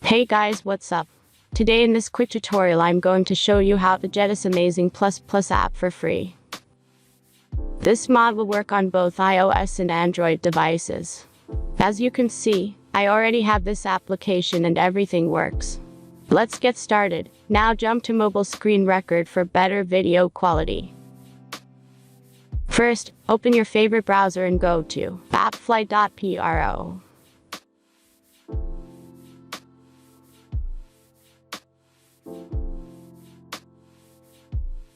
Hey guys, what's up? Today in this quick tutorial I'm going to show you how to get this amazing plus app for free. This mod will work on both iOS and Android devices. As you can see, I already have this application and everything works. Let's get started. Now jump to mobile screen record for better video quality. First, open your favorite browser and go to appflight.pro.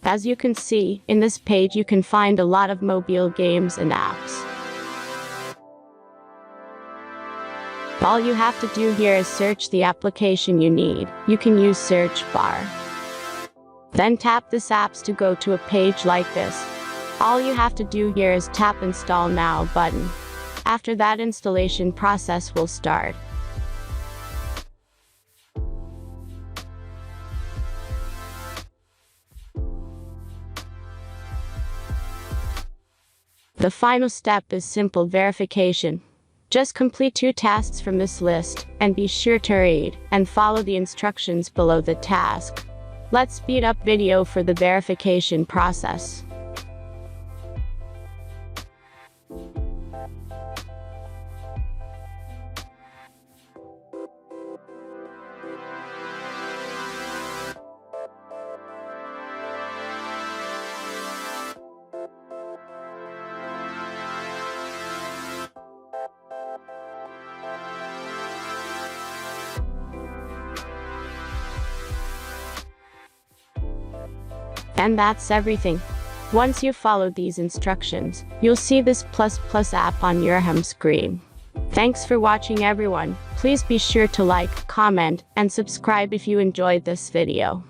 As you can see, in this page you can find a lot of mobile games and apps. All you have to do here is search the application you need. You can use search bar. Then tap this apps to go to a page like this. All you have to do here is tap Install Now button. After that, installation process will start. The final step is simple verification. Just complete 2 tasks from this list, and be sure to read and follow the instructions below the task. Let's speed up video for the verification process. And that's everything. Once you've followed these instructions, you'll see this plus app on your home screen. Thanks for watching everyone. Please be sure to like, comment, and subscribe if you enjoyed this video.